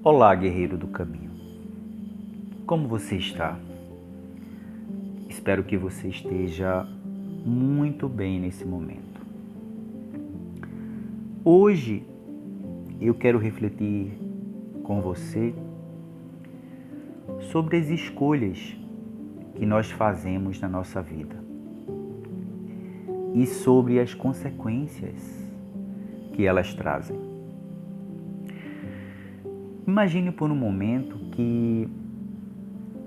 Olá, guerreiro do caminho. Como você está? Espero que você esteja muito bem nesse momento. Hoje eu quero refletir com você sobre as escolhas que nós fazemos na nossa vida e sobre as consequências que elas trazem. Imagine por um momento que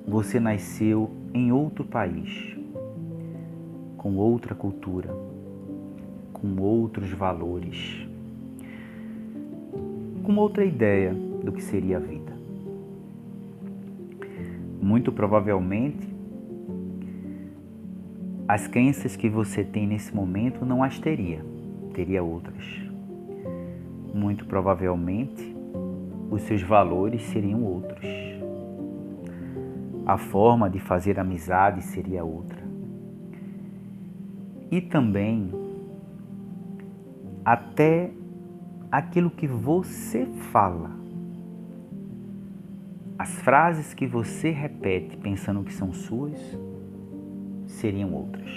você nasceu em outro país, com outra cultura, com outros valores, com outra ideia do que seria a vida. Muito provavelmente, as crenças que você tem nesse momento não as teria outras. Muito provavelmente, os seus valores seriam outros. A forma de fazer amizade seria outra. E também, até aquilo que você fala, as frases que você repete pensando que são suas, seriam outras.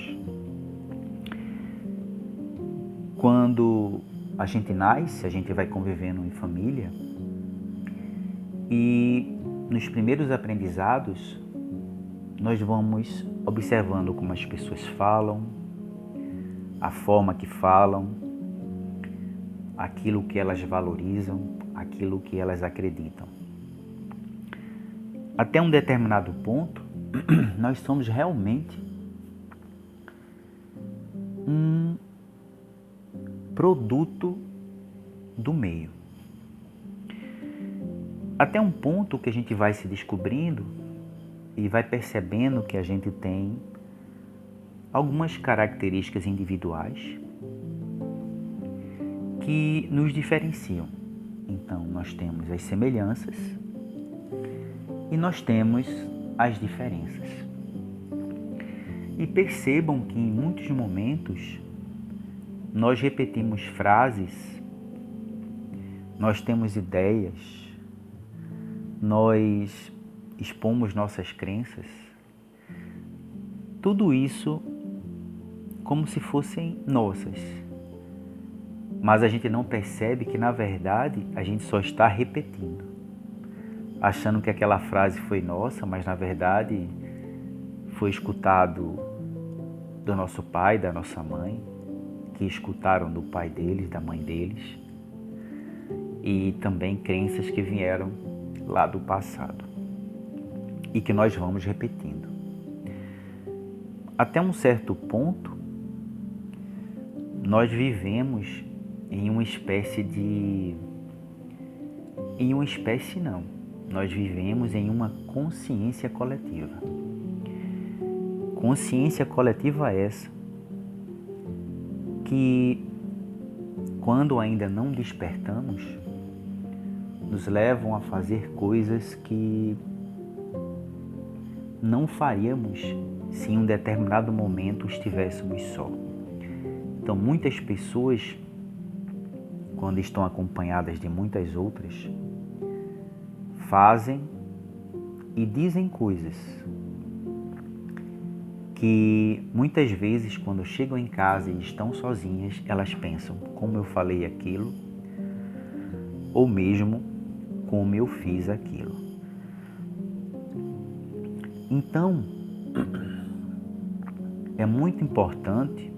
Quando a gente nasce, a gente vai convivendo em família e nos primeiros aprendizados nós vamos observando como as pessoas falam, a forma que falam, aquilo que elas valorizam, aquilo que elas acreditam. Até um determinado ponto, nós somos realmente um produto do meio. Até um ponto que a gente vai se descobrindo e vai percebendo que a gente tem algumas características individuais que nos diferenciam. Então, nós temos as semelhanças e nós temos as diferenças. E percebam que em muitos momentos nós repetimos frases, nós temos ideias, nós expomos nossas crenças, tudo isso como se fossem nossas. Mas a gente não percebe que, na verdade, a gente só está repetindo, achando que aquela frase foi nossa, mas na verdade foi escutado do nosso pai, da nossa mãe, que escutaram do pai deles, da mãe deles, e também crenças que vieram lá do passado e que nós vamos repetindo. Até um certo ponto, nós vivemos em uma espécie de... Nós vivemos em uma consciência coletiva. Consciência coletiva essa que, quando ainda não despertamos, nos levam a fazer coisas que não faríamos se em um determinado momento estivéssemos só. Então, muitas pessoas, quando estão acompanhadas de muitas outras, fazem e dizem coisas que muitas vezes, quando chegam em casa e estão sozinhas, elas pensam como eu falei aquilo, ou mesmo como eu fiz aquilo. Então, é muito importante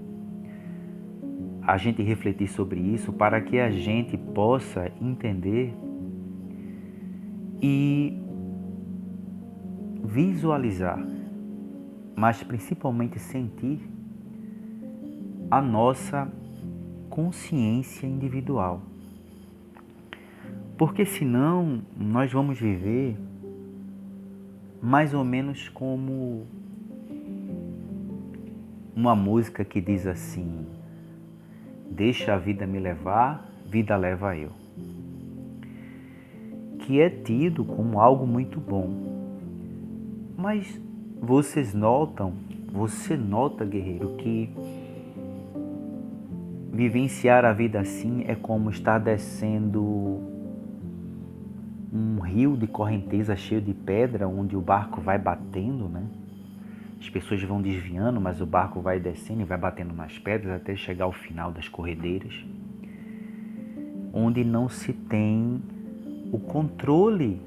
a gente refletir sobre isso para que a gente possa entender e visualizar, mas principalmente sentir a nossa consciência individual. Porque senão nós vamos viver mais ou menos como uma música que diz assim: deixa a vida me levar, vida leva eu. Que é tido como algo muito bom. Mas você nota, guerreiro, que vivenciar a vida assim é como estar descendo um rio de correnteza cheio de pedra, onde o barco vai batendo, né? As pessoas vão desviando, mas o barco vai descendo e vai batendo nas pedras até chegar ao final das corredeiras, onde não se tem o controle,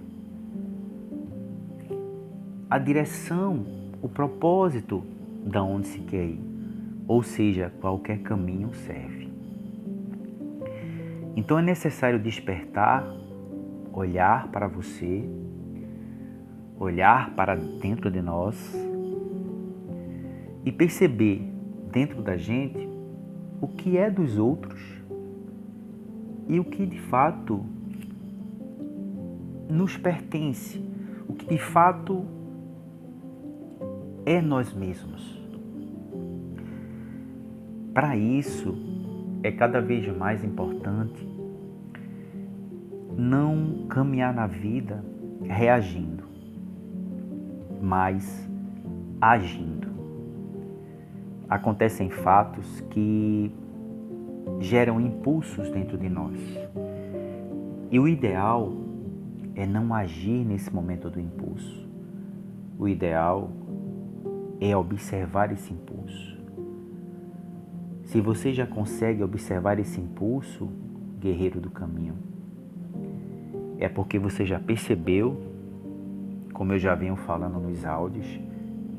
a direção, o propósito de onde se quer ir. Ou seja, qualquer caminho serve. Então é necessário despertar, olhar para você, olhar para dentro de nós e perceber dentro da gente o que é dos outros e o que de fato nos pertence, o que de fato é nós mesmos. Para isso, é cada vez mais importante não caminhar na vida reagindo, mas agindo. Acontecem fatos que geram impulsos dentro de nós. E o ideal é não agir nesse momento do impulso. O ideal é observar esse impulso. Se você já consegue observar esse impulso, guerreiro do caminho, é porque você já percebeu, como eu já venho falando nos áudios,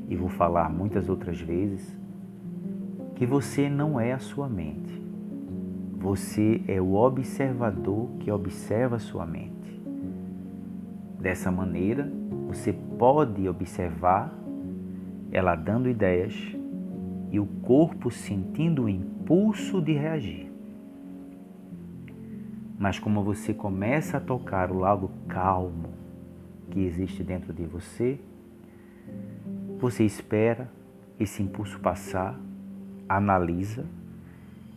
e vou falar muitas outras vezes, que você não é a sua mente. Você é o observador que observa a sua mente. Dessa maneira, você pode observar ela dando ideias e o corpo sentindo o impulso de reagir. Mas como você começa a tocar o lado calmo que existe dentro de você, você espera esse impulso passar, analisa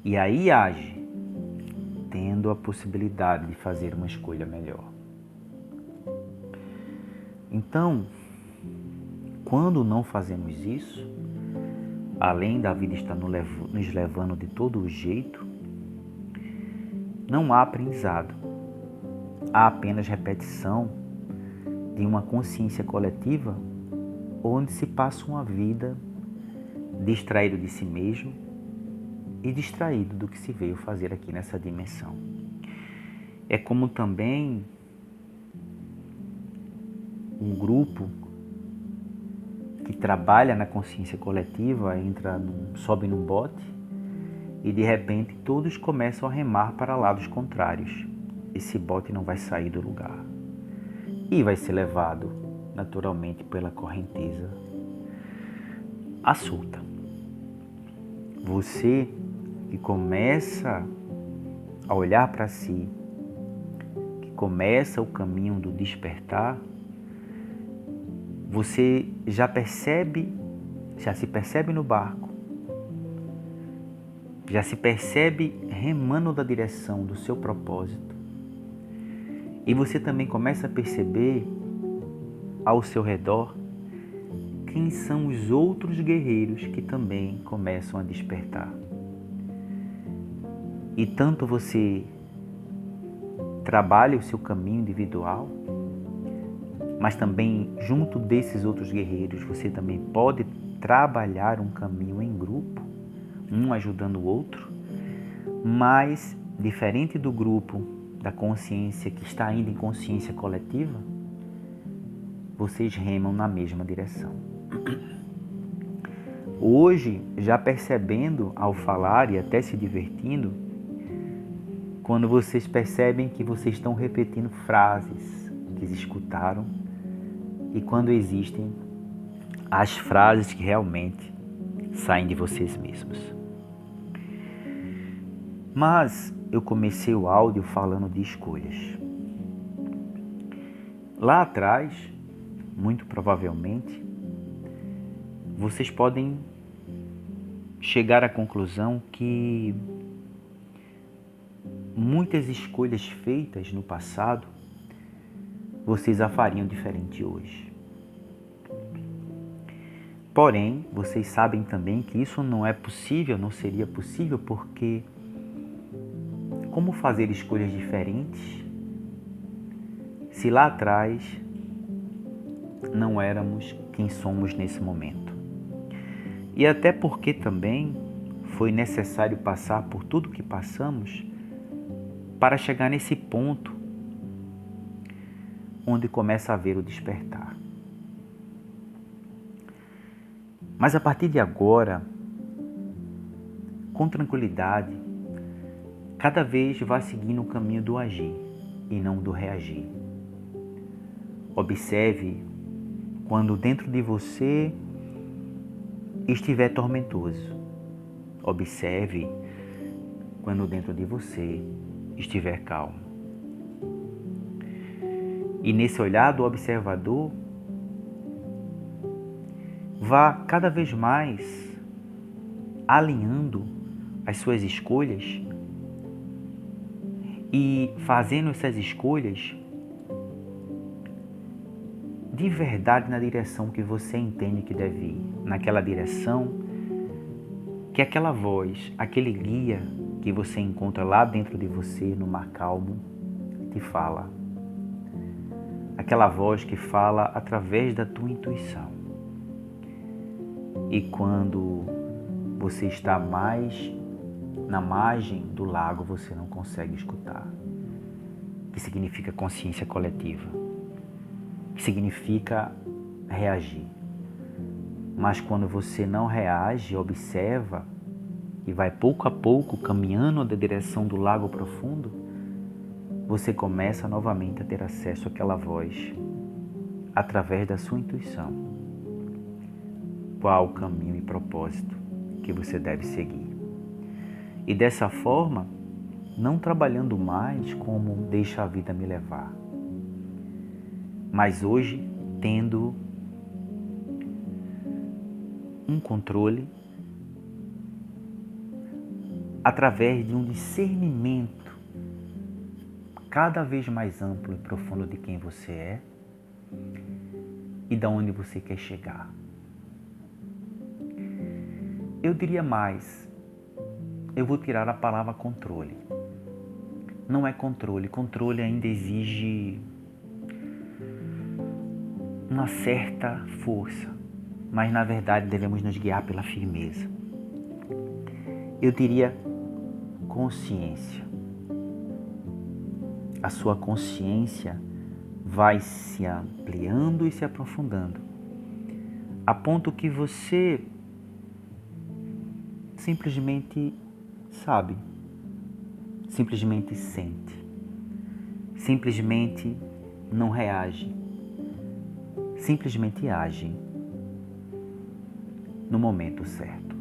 e aí age, tendo a possibilidade de fazer uma escolha melhor. Então, quando não fazemos isso, além da vida estar nos levando de todo jeito, não há aprendizado. Há apenas repetição de uma consciência coletiva onde se passa uma vida distraído de si mesmo e distraído do que se veio fazer aqui nessa dimensão. É como também um grupo que trabalha na consciência coletiva sobe num bote e de repente todos começam a remar para lados contrários. Esse bote não vai sair do lugar e vai ser levado naturalmente pela correnteza à solta. Você que começa a olhar para si, que começa o caminho do despertar, você já se percebe no barco, já se percebe remando da direção do seu propósito. E você também começa a perceber ao seu redor quem são os outros guerreiros que também começam a despertar. E tanto você trabalha o seu caminho individual, mas também junto desses outros guerreiros você também pode trabalhar um caminho em grupo, um ajudando o outro, mas diferente do grupo da consciência que está ainda em consciência coletiva, vocês remam na mesma direção. Hoje, já percebendo ao falar e até se divertindo, quando vocês percebem que vocês estão repetindo frases que escutaram e quando existem as frases que realmente saem de vocês mesmos. Mas eu comecei o áudio falando de escolhas. Lá atrás, muito provavelmente, vocês podem chegar à conclusão que muitas escolhas feitas no passado, vocês a fariam diferente hoje. Porém, vocês sabem também que isso não é possível, não seria possível, porque como fazer escolhas diferentes se lá atrás não éramos quem somos nesse momento. E até porque também foi necessário passar por tudo que passamos para chegar nesse ponto onde começa a haver o despertar. Mas a partir de agora, com tranquilidade, cada vez vá seguindo o caminho do agir e não do reagir. Observe quando dentro de você estiver tormentoso. Observe quando dentro de você estiver calmo. E nesse olhar do observador, vá cada vez mais alinhando as suas escolhas e fazendo essas escolhas de verdade na direção que você entende que deve ir, naquela direção que aquela voz, aquele guia que você encontra lá dentro de você no mar calmo te fala. Aquela voz que fala através da tua intuição. E quando você está mais na margem do lago, você não consegue escutar. Que significa consciência coletiva. Que significa reagir. Mas quando você não reage, observa e vai pouco a pouco caminhando na direção do lago profundo, você começa novamente a ter acesso àquela voz através da sua intuição. Qual o caminho e propósito que você deve seguir. E dessa forma, não trabalhando mais como deixa a vida me levar, mas hoje tendo um controle através de um discernimento cada vez mais amplo e profundo de quem você é e de onde você quer chegar. Eu diria mais, eu vou tirar a palavra controle. Não é controle, controle ainda exige uma certa força, mas na verdade devemos nos guiar pela firmeza. Eu diria consciência. A sua consciência vai se ampliando e se aprofundando, a ponto que você simplesmente sabe, simplesmente sente, simplesmente não reage, simplesmente age no momento certo.